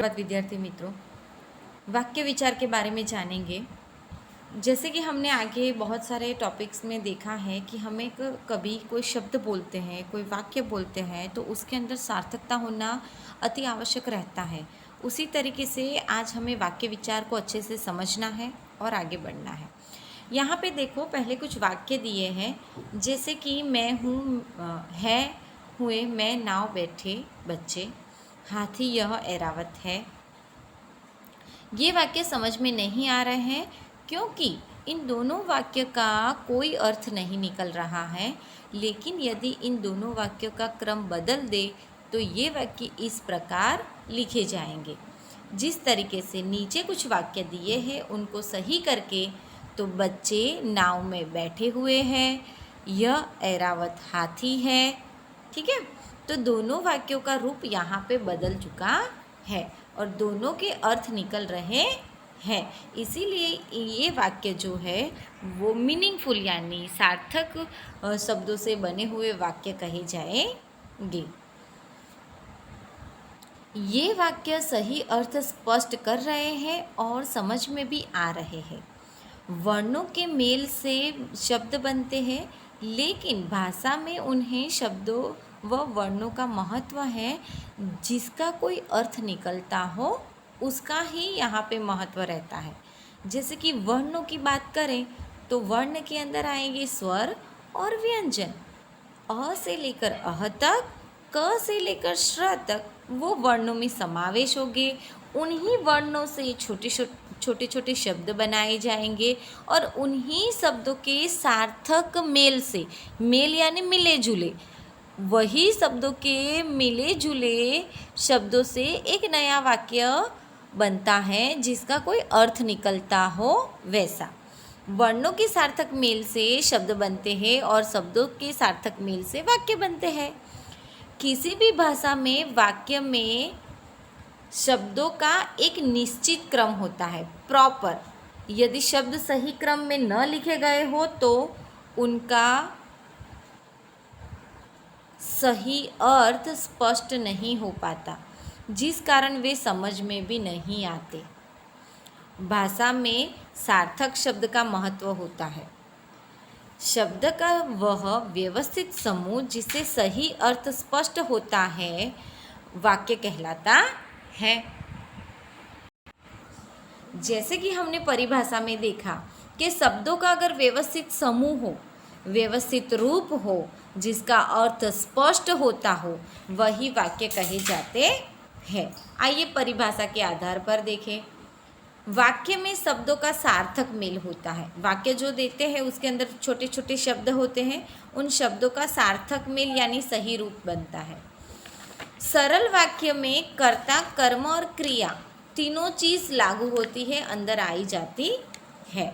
विद्यार्थी मित्रों, वाक्य विचार के बारे में जानेंगे। जैसे कि हमने आगे बहुत सारे टॉपिक्स में देखा है कि हमें कभी कोई शब्द बोलते हैं, कोई वाक्य बोलते हैं तो उसके अंदर सार्थकता होना अति आवश्यक रहता है। उसी तरीके से आज हमें वाक्य विचार को अच्छे से समझना है और आगे बढ़ना है। यहाँ पे देखो, पहले कुछ वाक्य दिए हैं, जैसे कि मैं हूँ, है, हुए, मैं, नाव, बैठे, बच्चे, हाथी, यह ऐरावत है। ये वाक्य समझ में नहीं आ रहे हैं क्योंकि इन दोनों वाक्य का कोई अर्थ नहीं निकल रहा है। लेकिन यदि इन दोनों वाक्यों का क्रम बदल दे तो ये वाक्य इस प्रकार लिखे जाएंगे। जिस तरीके से नीचे कुछ वाक्य दिए हैं उनको सही करके, तो बच्चे नाव में बैठे हुए हैं, यह ऐरावत हाथी है। ठीक है, तो दोनों वाक्यों का रूप यहाँ पे बदल चुका है और दोनों के अर्थ निकल रहे हैं। इसीलिए ये वाक्य जो है वो मीनिंगफुल यानी सार्थक शब्दों से बने हुए वाक्य कहे जाएंगे। ये वाक्य सही अर्थ स्पष्ट कर रहे हैं और समझ में भी आ रहे हैं। वर्णों के मेल से शब्द बनते हैं, लेकिन भाषा में उन्हें शब्दों व वर्णों का महत्व है। जिसका कोई अर्थ निकलता हो उसका ही यहाँ पे महत्व रहता है। जैसे कि वर्णों की बात करें तो वर्ण के अंदर आएंगे स्वर और व्यंजन। अ से लेकर अह तक, क से लेकर श्र तक वो वर्णों में समावेश होंगे। उन्हीं वर्णों से छोटे छोटे शब्द बनाए जाएंगे और उन्हीं शब्दों के सार्थक मेल से, मेल यानी मिले जुले, वही शब्दों के मिले जुले शब्दों से एक नया वाक्य बनता है जिसका कोई अर्थ निकलता हो वैसा। वर्णों के सार्थक मेल से शब्द बनते हैं और शब्दों के सार्थक मेल से वाक्य बनते हैं। किसी भी भाषा में वाक्य में शब्दों का एक निश्चित क्रम होता है, प्रॉपर। यदि शब्द सही क्रम में न लिखे गए हो तो उनका सही अर्थ स्पष्ट नहीं हो पाता, जिस कारण वे समझ में भी नहीं आते। भाषा में सार्थक शब्द का महत्व होता है। शब्द का वह व्यवस्थित समूह जिससे सही अर्थ स्पष्ट होता है वाक्य कहलाता है। जैसे कि हमने परिभाषा में देखा कि शब्दों का अगर व्यवस्थित समूह हो, व्यवस्थित रूप हो, जिसका अर्थ स्पष्ट होता हो, वही वाक्य कहे जाते हैं। आइए परिभाषा के आधार पर देखें। वाक्य में शब्दों का सार्थक मेल होता है। वाक्य जो देते हैं उसके अंदर छोटे छोटे शब्द होते हैं, उन शब्दों का सार्थक मेल यानी सही रूप बनता है। सरल वाक्य में कर्ता, कर्म और क्रिया तीनों चीज लागू होती है, अंदर आई जाती है।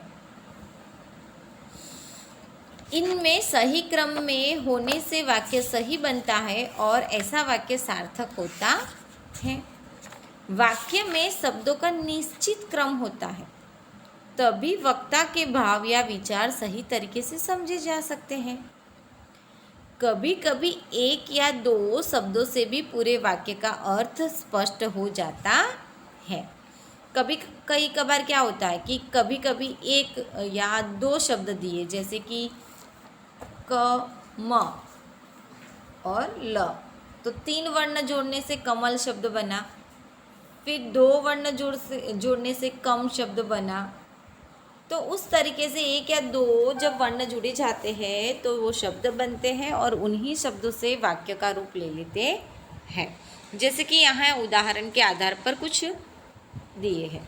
इनमें सही क्रम में होने से वाक्य सही बनता है और ऐसा वाक्य सार्थक होता है। वाक्य में शब्दों का निश्चित क्रम होता है, तभी वक्ता के भाव या विचार सही तरीके से समझे जा सकते हैं। कभी कभी एक या दो शब्दों से भी पूरे वाक्य का अर्थ स्पष्ट हो जाता है। कई कबार क्या होता है कि कभी कभी एक या दो शब्द दिए, जैसे कि क, म और ल, तो 3 वर्ण जोड़ने से कमल शब्द बना, फिर 2 वर्ण जोड़ने से कम शब्द बना। तो उस तरीके से एक या दो जब वर्ण जुड़े जाते हैं तो वो शब्द बनते हैं और उन्हीं शब्दों से वाक्य का रूप ले लेते हैं। जैसे कि यहाँ उदाहरण के आधार पर कुछ दिए हैं।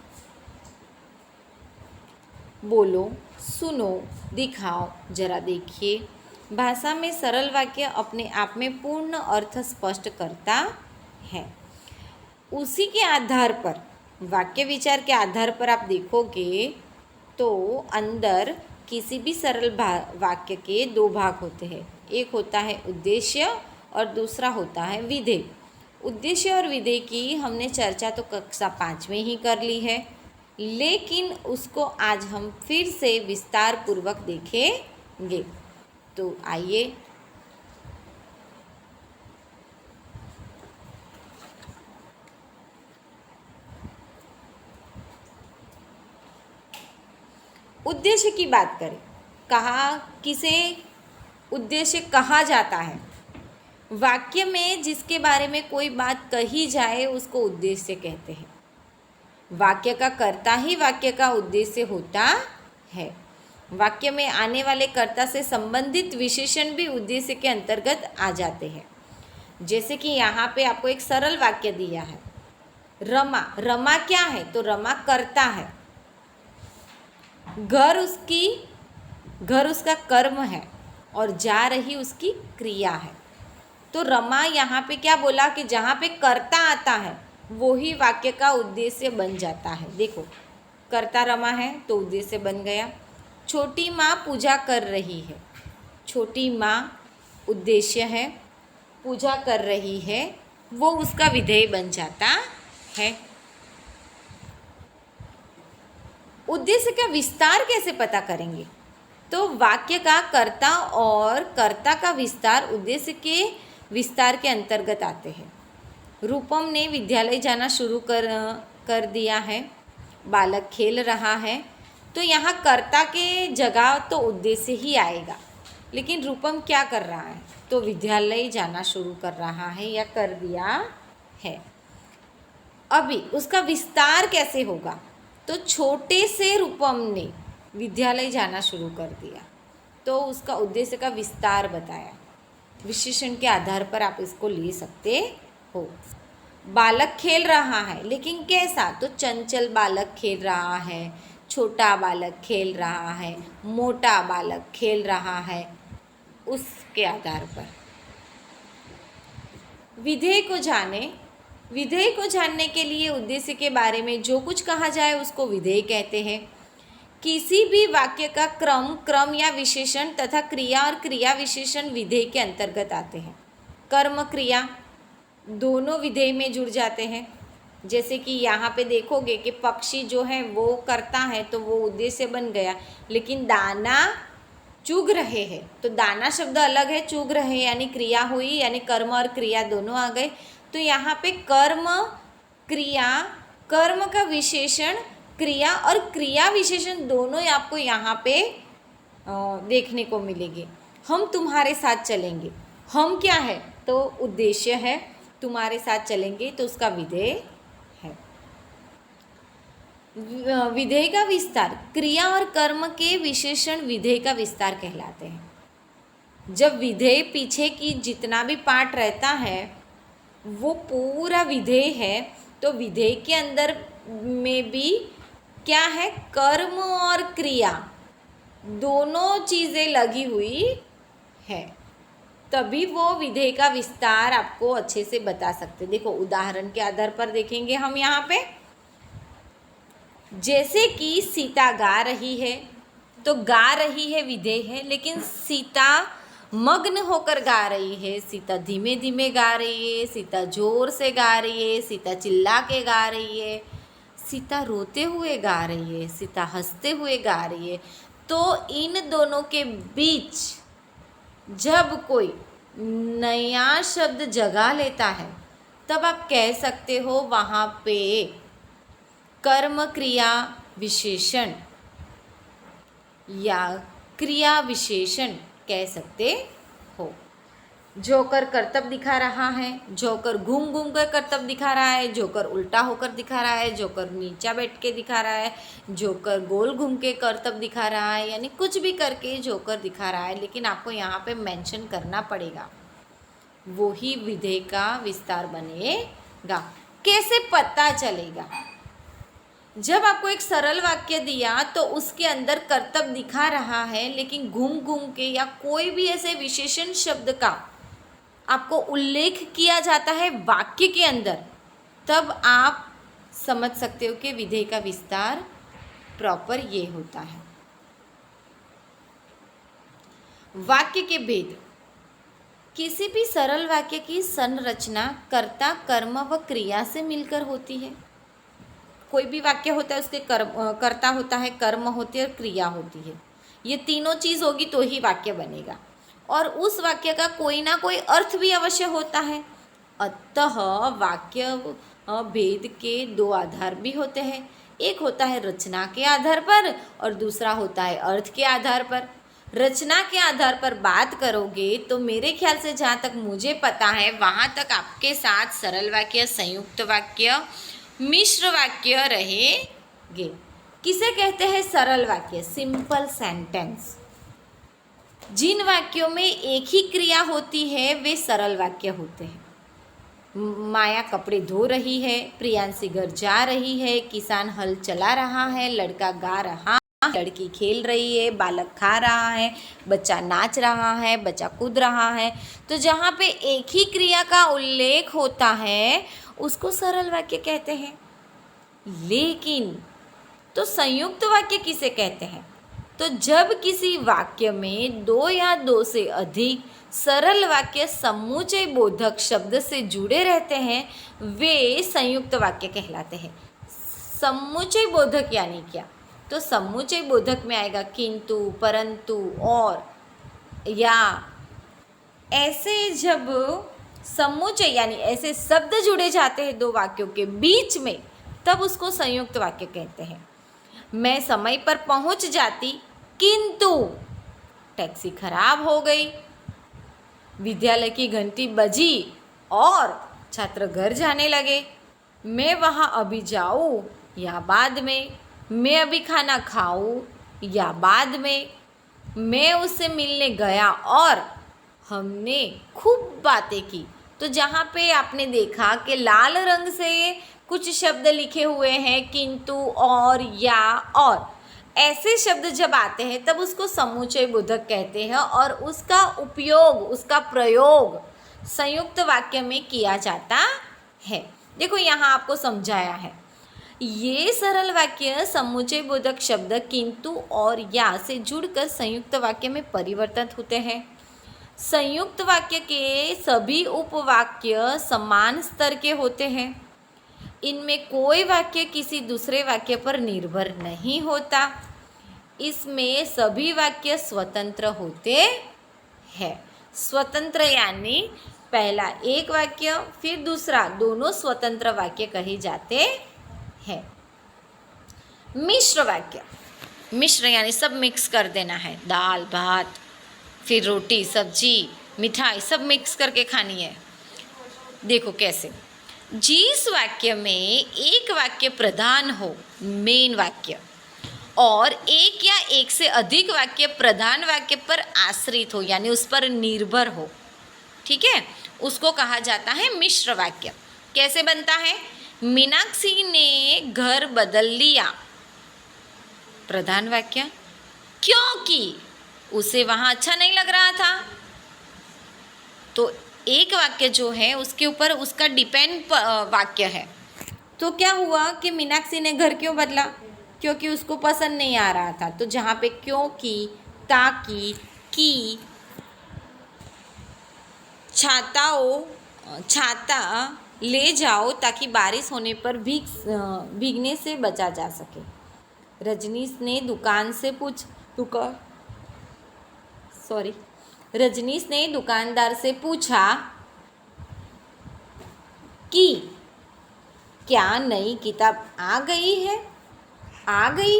बोलो, सुनो, दिखाओ, जरा देखिए। भाषा में सरल वाक्य अपने आप में पूर्ण अर्थ स्पष्ट करता है। उसी के आधार पर, वाक्य विचार के आधार पर आप देखोगे तो अंदर किसी भी सरल वाक्य के 2 भाग होते हैं। एक होता है उद्देश्य और दूसरा होता है विधेय। उद्देश्य और विधेय की हमने चर्चा तो कक्षा 5 में ही कर ली है, लेकिन उसको आज हम फिर से विस्तार पूर्वक देखेंगे। तो आइए उद्देश्य की बात करें, कहा किसे उद्देश्य कहा जाता है? वाक्य में जिसके बारे में कोई बात कही जाए उसको उद्देश्य कहते हैं। वाक्य का कर्ता ही वाक्य का उद्देश्य होता है। वाक्य में आने वाले कर्ता से संबंधित विशेषण भी उद्देश्य के अंतर्गत आ जाते हैं। जैसे कि यहाँ पे आपको एक सरल वाक्य दिया है, रमा। रमा क्या है? तो रमा कर्ता है। घर उसका कर्म है और जा रही उसकी क्रिया है। तो रमा यहाँ पे क्या बोला कि जहाँ पे कर्ता आता है वो ही वाक्य का उद्देश्य बन जाता है। देखो, कर्ता रमा है तो उद्देश्य बन गया। छोटी माँ पूजा कर रही है। छोटी माँ उद्देश्य है, पूजा कर रही है, वो उसका विधेय बन जाता है। उद्देश्य का विस्तार कैसे पता करेंगे? तो वाक्य का कर्ता और कर्ता का विस्तार उद्देश्य के विस्तार के अंतर्गत आते हैं। रूपम ने विद्यालय जाना शुरू कर दिया है। बालक खेल रहा है। तो यहाँ कर्ता के जगह तो उद्देश्य ही आएगा, लेकिन रूपम क्या कर रहा है? तो विद्यालय जाना शुरू कर रहा है या कर दिया है। अभी उसका विस्तार कैसे होगा? तो छोटे से रूपम ने विद्यालय जाना शुरू कर दिया, तो उसका उद्देश्य का विस्तार बताया। विशेषण के आधार पर आप इसको ले सकते हो। बालक खेल रहा है, लेकिन कैसा? तो चंचल बालक खेल रहा है, छोटा बालक खेल रहा है, मोटा बालक खेल रहा है, उसके आधार पर। विधेय को जानने के लिए उद्देश्य के बारे में जो कुछ कहा जाए उसको विधेय कहते हैं। किसी भी वाक्य का क्रम या विशेषण तथा क्रिया और क्रिया विशेषण विधेय के अंतर्गत आते हैं। कर्म क्रिया दोनों विधेय में जुड़ जाते हैं। जैसे कि यहाँ पे देखोगे कि पक्षी जो है वो करता है तो वो उद्देश्य बन गया, लेकिन दाना चुग रहे हैं तो दाना शब्द अलग है, चुग रहे यानी क्रिया हुई, यानी कर्म और क्रिया दोनों आ गए। तो यहाँ पे कर्म क्रिया, कर्म का विशेषण क्रिया और क्रिया विशेषण दोनों आपको यहाँ पे देखने को मिलेंगे। हम तुम्हारे साथ चलेंगे, हम क्या है? तो उद्देश्य है। तुम्हारे साथ चलेंगे तो उसका विधेय है। विधेय का विस्तार, क्रिया और कर्म के विशेषण विधेय का विस्तार कहलाते हैं। जब विधेय पीछे की जितना भी पार्ट रहता है वो पूरा विधेय है, तो विधेय के अंदर में भी क्या है? कर्म और क्रिया दोनों चीज़ें लगी हुई है, तभी वो विधेय का विस्तार आपको अच्छे से बता सकते। देखो, उदाहरण के आधार पर देखेंगे हम यहाँ पे। जैसे कि सीता गा रही है, तो गा रही है विधेय है, लेकिन सीता मग्न होकर गा रही है। सीता धीमे धीमे गा रही है, सीता जोर से गा रही है, सीता चिल्ला के गा रही है, सीता रोते हुए गा रही है, सीता हंसते हुए गा रही है। तो इन दोनों के बीच जब कोई नया शब्द जगह लेता है तब आप कह सकते हो वहाँ पे कर्म क्रिया विशेषण या क्रिया विशेषण कह सकते हो। जोकर करतब दिखा रहा है, जोकर घूम घूम कर करतब दिखा रहा है, जोकर उल्टा होकर दिखा रहा है, जोकर नीचा बैठ के दिखा रहा है, जोकर गोल घूम के करतब दिखा रहा है, यानी कुछ भी करके जोकर दिखा रहा है। लेकिन आपको यहाँ पे मेंशन करना पड़ेगा, वो ही विधेय का विस्तार बनेगा। कैसे पता चलेगा? जब आपको एक सरल वाक्य दिया तो उसके अंदर कर्तव्य दिखा रहा है, लेकिन घूम घूम के या कोई भी ऐसे विशेषण शब्द का आपको उल्लेख किया जाता है वाक्य के अंदर, तब आप समझ सकते हो कि विधेय का विस्तार प्रॉपर ये होता है। वाक्य के भेद। किसी भी सरल वाक्य की संरचना कर्ता, कर्म व क्रिया से मिलकर होती है। कोई भी वाक्य होता है उसके कर्ता होता है, कर्म होती है और क्रिया होती है। ये तीनों चीज़ होगी तो ही वाक्य बनेगा, और उस वाक्य का कोई ना कोई अर्थ भी अवश्य होता है। अतः वाक्य भेद के दो आधार भी होते हैं। एक होता है रचना के आधार पर और दूसरा होता है अर्थ के आधार पर। रचना के आधार पर बात करोगे तो मेरे ख्याल से जहाँ तक मुझे पता है वहाँ तक आपके साथ सरल वाक्य, संयुक्त वाक्य, मिश्र वाक्य रहेंगे। किसे कहते हैं सरल वाक्य? Simple sentence. जिन वाक्यों में एक ही क्रिया होती है वे सरल वाक्य होते हैं। माया कपड़े धो रही है, प्रियांशी घर जा रही है, किसान हल चला रहा है, लड़का गा रहा, लड़की खेल रही है, बालक खा रहा है, बच्चा नाच रहा है, बच्चा कूद रहा है। तो जहाँ पे एक ही क्रिया का उल्लेख होता है उसको सरल वाक्य कहते हैं। लेकिन तो संयुक्त वाक्य किसे कहते हैं? तो जब किसी वाक्य में दो या दो से अधिक सरल वाक्य समुच्चय बोधक शब्द से जुड़े रहते हैं वे संयुक्त वाक्य कहलाते हैं। समुच्चय बोधक यानी क्या? तो समुच्चय बोधक में आएगा किंतु, परंतु, और, या। ऐसे जब समुच्चय यानी ऐसे शब्द जुड़े जाते हैं दो वाक्यों के बीच में तब उसको संयुक्त वाक्य कहते हैं। मैं समय पर पहुंच जाती किंतु टैक्सी खराब हो गई, विद्यालय की घंटी बजी और छात्र घर जाने लगे। मैं वहाँ अभी जाऊँ या बाद में, मैं अभी खाना खाऊँ या बाद में, मैं उससे मिलने गया और हमने खूब बातें की। तो जहाँ पे आपने देखा कि लाल रंग से कुछ शब्द लिखे हुए हैं किंतु, और, या, और, ऐसे शब्द जब आते हैं तब उसको समुच्चय बोधक कहते हैं और उसका उपयोग, उसका प्रयोग संयुक्त वाक्य में किया जाता है। देखो यहाँ आपको समझाया है। ये सरल वाक्य समुच्चय बोधक शब्द किंतु, और, या से जुड़कर संयुक्त वाक्य में परिवर्तित होते हैं। संयुक्त वाक्य के सभी उपवाक्य समान स्तर के होते हैं। इनमें कोई वाक्य किसी दूसरे वाक्य पर निर्भर नहीं होता। इसमें सभी वाक्य स्वतंत्र होते हैं। स्वतंत्र यानी पहला एक वाक्य फिर दूसरा, दोनों स्वतंत्र वाक्य कहे जाते हैं। मिश्र वाक्य, मिश्र यानी सब मिक्स कर देना है, दाल भात फिर रोटी सब्जी मिठाई सब मिक्स करके खानी है। देखो कैसे, जिस वाक्य में एक वाक्य प्रधान हो, मेन वाक्य, और एक या एक से अधिक वाक्य प्रधान वाक्य पर आश्रित हो यानी उस पर निर्भर हो, ठीक है, उसको कहा जाता है मिश्र वाक्य। कैसे बनता है? मीनाक्षी ने घर बदल लिया, प्रधान वाक्य, क्योंकि उसे वहाँ अच्छा नहीं लग रहा था। तो एक वाक्य जो है उसके ऊपर उसका डिपेंड वाक्य है। तो क्या हुआ कि मीनाक्षी ने घर क्यों बदला? क्योंकि उसको पसंद नहीं आ रहा था। तो जहाँ पे क्योंकि, ताकि, की, छाता ले जाओ ताकि बारिश होने पर भीगने से बचा जा सके। रजनीश ने दुकानदार से पूछा कि क्या नई किताब आ गई है? आ गई।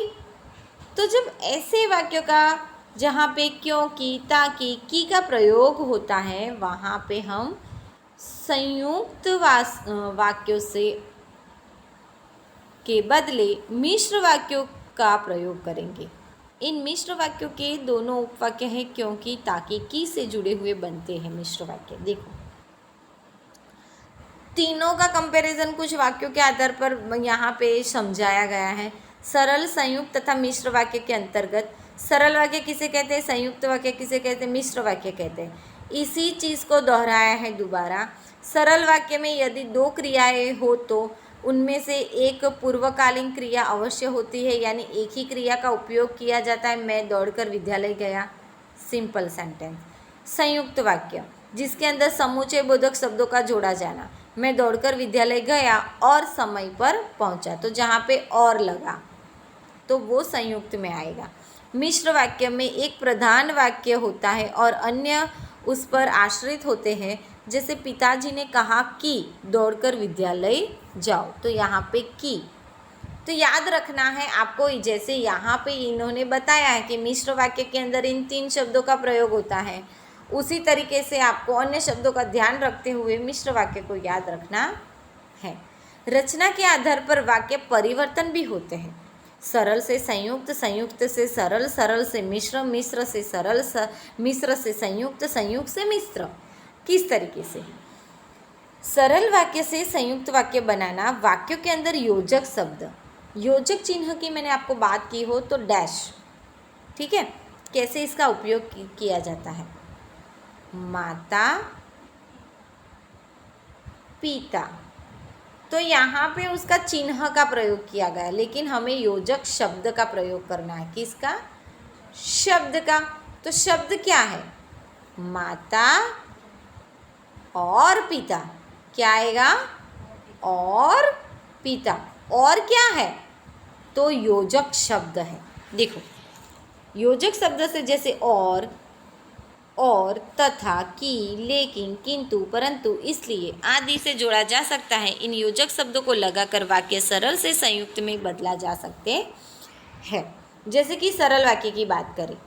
तो जब ऐसे वाक्यों का जहाँ पे क्योंकि, ताकि, की का प्रयोग होता है वहाँ पे हम संयुक्त वाक्यों से के बदले मिश्र वाक्यों का प्रयोग करेंगे। इन मिश्र वाक्यों के दोनों उपवाक्य हैं क्योंकि, ताकि, की से जुड़े हुए बनते हैं मिश्र वाक्य। देखो तीनों का कंपैरिजन कुछ वाक्यों के आधार पर यहाँ पे समझाया गया है। सरल, संयुक्त तथा मिश्र वाक्य के अंतर्गत सरल वाक्य किसे कहते हैं, संयुक्त वाक्य किसे कहते हैं, मिश्र वाक्य कहते हैं। इसी चीज़ को दोहराया है दोबारा। सरल वाक्य में यदि दो क्रियाएं हो तो उनमें से एक पूर्वकालीन क्रिया अवश्य होती है यानी एक ही क्रिया का उपयोग किया जाता है। मैं दौड़कर विद्यालय गया, सिंपल सेंटेंस। संयुक्त वाक्य जिसके अंदर समुच्चय बोधक शब्दों का जोड़ा जाना। मैं दौड़कर विद्यालय गया और समय पर पहुंचा, तो जहाँ पे और लगा तो वो संयुक्त में आएगा। मिश्र वाक्य में एक प्रधान वाक्य होता है और अन्य उस पर आश्रित होते हैं। जैसे पिताजी ने कहा कि दौड़कर विद्यालय जाओ, तो यहाँ पे की। तो याद रखना है आपको, जैसे यहाँ पे इन्होंने बताया है कि मिश्र वाक्य के अंदर इन 3 शब्दों का प्रयोग होता है, उसी तरीके से आपको अन्य शब्दों का ध्यान रखते हुए मिश्र वाक्य को याद रखना है। रचना के आधार पर वाक्य परिवर्तन भी होते हैं। सरल से संयुक्त, संयुक्त से सरल, सरल से मिश्र, मिश्र से सरल, मिश्र से संयुक्त, संयुक्त से मिश्र। किस तरीके से? सरल वाक्य से संयुक्त वाक्य बनाना, वाक्यों के अंदर योजक शब्द, योजक चिन्ह की मैंने आपको बात की हो तो डैश, ठीक है, कैसे इसका उपयोग किया जाता है। माता पिता, तो यहाँ पे उसका चिन्ह का प्रयोग किया गया, लेकिन हमें योजक शब्द का प्रयोग करना है। किसका? शब्द का। तो शब्द क्या है? माता और पिता। क्या आएगा? और पिता। और क्या है? तो योजक शब्द है। देखो, योजक शब्द से जैसे और, तथा, की, लेकिन, किंतु, परंतु, इसलिए आदि से जोड़ा जा सकता है। इन योजक शब्दों को लगाकर वाक्य सरल से संयुक्त में बदला जा सकते हैं। जैसे कि सरल वाक्य की बात करें,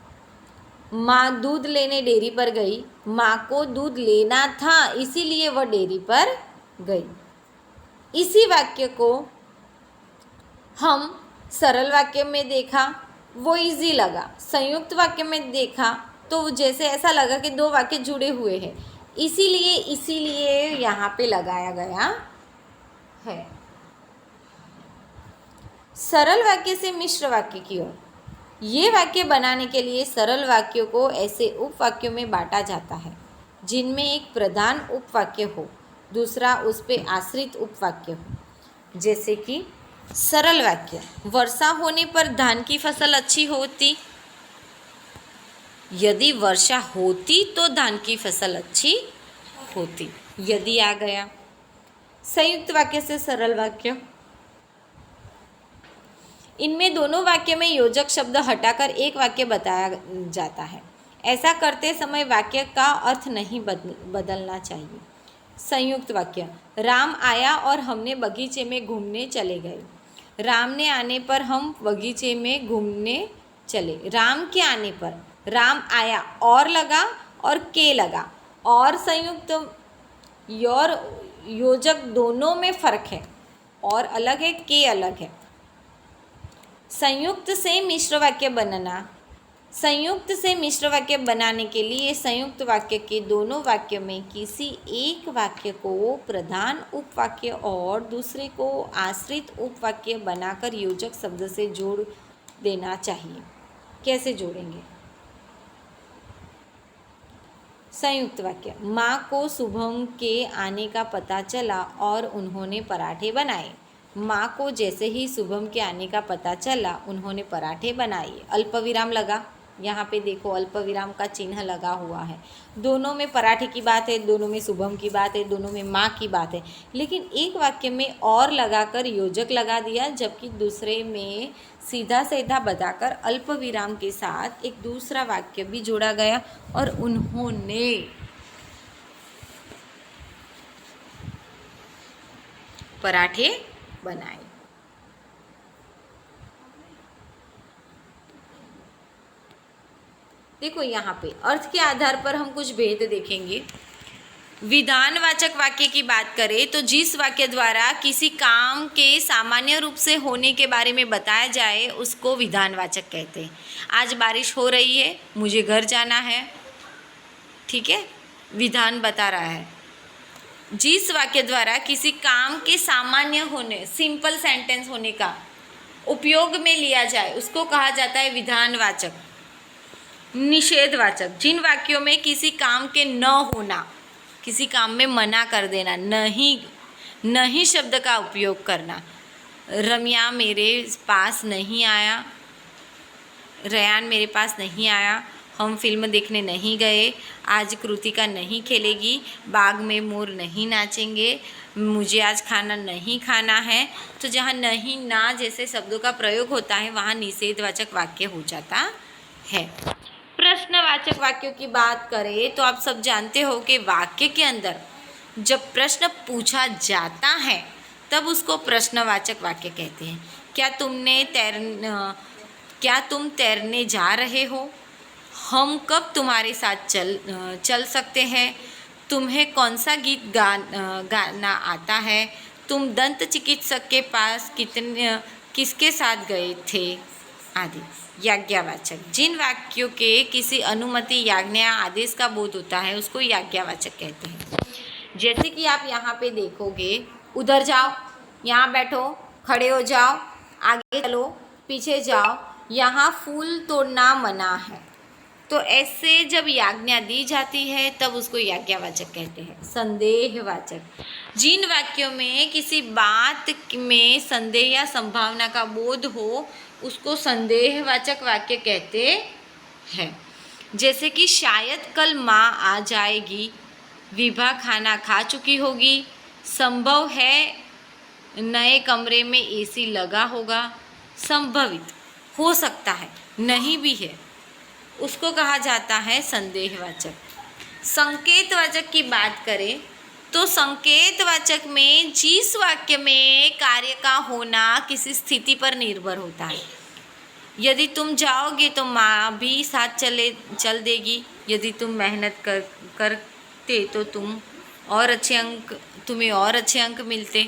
माँ दूध लेने डेयरी पर गई। माँ को दूध लेना था, इसीलिए वह डेयरी पर गई। इसी वाक्य को हम सरल वाक्य में देखा, वो इजी लगा। संयुक्त वाक्य में देखा तो जैसे ऐसा लगा कि 2 वाक्य जुड़े हुए हैं, इसीलिए यहाँ पे लगाया गया है। सरल वाक्य से मिश्र वाक्य की ओर, ये वाक्य बनाने के लिए सरल वाक्यों को ऐसे उपवाक्यों में बांटा जाता है जिनमें एक प्रधान उपवाक्य हो, दूसरा उस पे आश्रित उपवाक्य हो। जैसे कि सरल वाक्य, वर्षा होने पर धान की फसल अच्छी होती। यदि वर्षा होती तो धान की फसल अच्छी होती। यदि आ गया। संयुक्त वाक्य से सरल वाक्य, इनमें दोनों वाक्य में योजक शब्द हटाकर एक वाक्य बताया जाता है। ऐसा करते समय वाक्य का अर्थ नहीं बदलना चाहिए। संयुक्त वाक्य, राम आया और हमने बगीचे में घूमने चले गए। राम ने आने पर हम बगीचे में घूमने चले। राम के आने पर, राम आया और लगा और के लगा, और संयुक्त और योजक दोनों में फ़र्क है। और अलग है, के अलग है। संयुक्त से मिश्र वाक्य बनाना, संयुक्त से मिश्र वाक्य बनाने के लिए संयुक्त वाक्य के दोनों वाक्यों में किसी एक वाक्य को प्रधान उपवाक्य और दूसरे को आश्रित उपवाक्य बनाकर योजक शब्द से जोड़ देना चाहिए। कैसे जोड़ेंगे? संयुक्त वाक्य, माँ को शुभम के आने का पता चला और उन्होंने पराठे बनाए। माँ को जैसे ही शुभम के आने का पता चला उन्होंने पराठे बनाए। अल्पविराम लगा, यहाँ पे देखो अल्पविराम का चिन्ह लगा हुआ है। दोनों में पराठे की बात है, दोनों में शुभम की बात है, दोनों में माँ की बात है, लेकिन एक वाक्य में और लगाकर योजक लगा दिया, जबकि दूसरे में सीधा सीधा बताकर अल्पविराम के साथ एक दूसरा वाक्य भी जोड़ा गया और उन्होंने पराठे बनाए। देखो यहाँ पे अर्थ के आधार पर हम कुछ भेद देखेंगे। विधानवाचक वाक्य की बात करें तो जिस वाक्य द्वारा किसी काम के सामान्य रूप से होने के बारे में बताया जाए उसको विधानवाचक कहते हैं। आज बारिश हो रही है, मुझे घर जाना है, ठीक है, विधान बता रहा है। जिस वाक्य द्वारा किसी काम के सामान्य होने, सिंपल सेंटेंस होने का उपयोग में लिया जाए उसको कहा जाता है विधानवाचक। निषेधवाचक, जिन वाक्यों में किसी काम के न होना, किसी काम में मना कर देना, नहीं शब्द का उपयोग करना। रम्या मेरे पास नहीं आया, रयान मेरे पास नहीं आया, हम फिल्म देखने नहीं गए, आज कृतिका नहीं खेलेगी, बाग में मोर नहीं नाचेंगे, मुझे आज खाना नहीं खाना है। तो जहाँ नहीं, ना जैसे शब्दों का प्रयोग होता है वहाँ निषेधवाचक वाक्य हो जाता है। प्रश्नवाचक वाक्यों की बात करें तो आप सब जानते हो कि वाक्य के अंदर जब प्रश्न पूछा जाता है तब उसको प्रश्नवाचक वाक्य कहते हैं। क्या तुम तैरने जा रहे हो? हम कब तुम्हारे साथ चल सकते हैं? तुम्हें कौन सा गीत गाना आता है? तुम दंत चिकित्सक के पास किसके साथ गए थे? आदि। याज्ञावाचक, जिन वाक्यों के किसी अनुमति, आज्ञा, आदेश का बोध होता है उसको याज्ञावाचक कहते हैं। जैसे कि आप यहाँ पे देखोगे, उधर जाओ, यहाँ बैठो, खड़े हो जाओ, आगे चलो, पीछे जाओ, यहाँ फूल तोड़ना मना है। तो ऐसे जब आज्ञा दी जाती है तब उसको याज्ञावाचक कहते हैं। संदेहवाचक, जिन वाक्यों में किसी बात में संदेह या संभावना का बोध हो उसको संदेहवाचक वाक्य कहते हैं। जैसे कि शायद कल माँ आ जाएगी, विभा खाना खा चुकी होगी, संभव है नए कमरे में एसी लगा होगा, संभवित हो सकता है, नहीं भी है, उसको कहा जाता है संदेहवाचक। संकेतवाचक की बात करें तो संकेतवाचक में जिस वाक्य में कार्य का होना किसी स्थिति पर निर्भर होता है। यदि तुम जाओगे तो माँ भी साथ चल देगी। यदि तुम मेहनत करते तो तुम्हें और अच्छे अंक मिलते।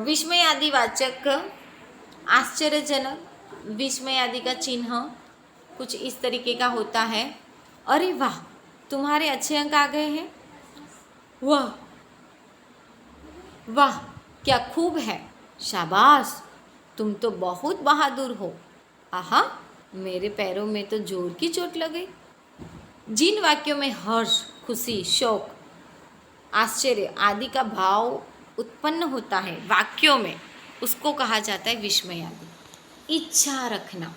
विस्मयादिवाचक, आश्चर्यजनक, विस्मय आदि का चिन्ह कुछ इस तरीके का होता है। अरे वाह, तुम्हारे अच्छे अंक आ गए हैं, वाह वाह क्या खूब है, शाबाश, तुम तो बहुत बहादुर हो, आहा मेरे पैरों में तो जोर की चोट लग गई। जिन वाक्यों में हर्ष, खुशी, शौक, आश्चर्य आदि का भाव उत्पन्न होता है वाक्यों में, उसको कहा जाता है विस्मय आदि। इच्छा रखना,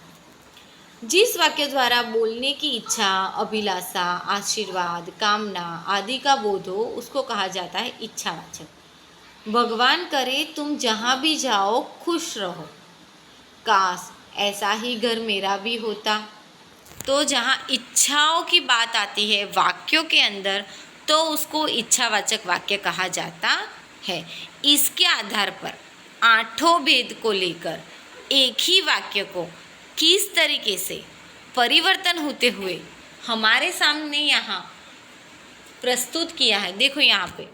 जिस वाक्य द्वारा बोलने की इच्छा, अभिलाषा, आशीर्वाद, कामना आदि का बोध हो उसको कहा जाता है इच्छावाचक। भगवान करे तुम जहाँ भी जाओ खुश रहो, काश ऐसा ही घर मेरा भी होता। तो जहाँ इच्छाओं की बात आती है वाक्यों के अंदर तो उसको इच्छावाचक वाक्य कहा जाता है। इसके आधार पर आठों भेद को लेकर एक ही वाक्य को किस तरीके से परिवर्तन होते हुए हमारे सामने यहाँ प्रस्तुत किया है, देखो यहाँ पे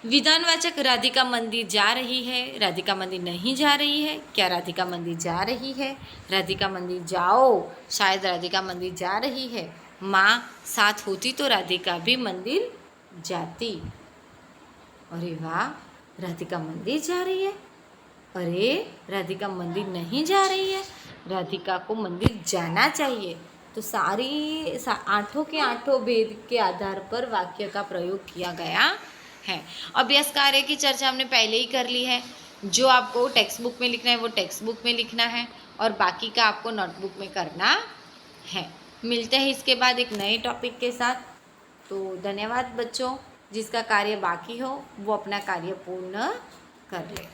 विधानवाचक, राधिका मंदिर जा रही है, राधिका मंदिर नहीं जा रही है, क्या राधिका मंदिर जा रही है, राधिका मंदिर जाओ, शायद राधिका मंदिर जा रही है, माँ साथ होती तो राधिका भी मंदिर जाती। अरे वाह, राधिका मंदिर जा रही है, अरे राधिका मंदिर नहीं जा रही है, राधिका को मंदिर जाना चाहिए। तो आठों के आठों भेद के आधार पर वाक्य का प्रयोग किया गया है। अभ्यास कार्य की चर्चा हमने पहले ही कर ली है। जो आपको टेक्स्ट बुक में लिखना है वो टेक्स्ट बुक में लिखना है और बाकी का आपको नोटबुक में करना है। मिलते हैं इसके बाद एक नए टॉपिक के साथ। तो धन्यवाद बच्चों, जिसका कार्य बाकी हो वो अपना कार्य पूर्ण कर ले।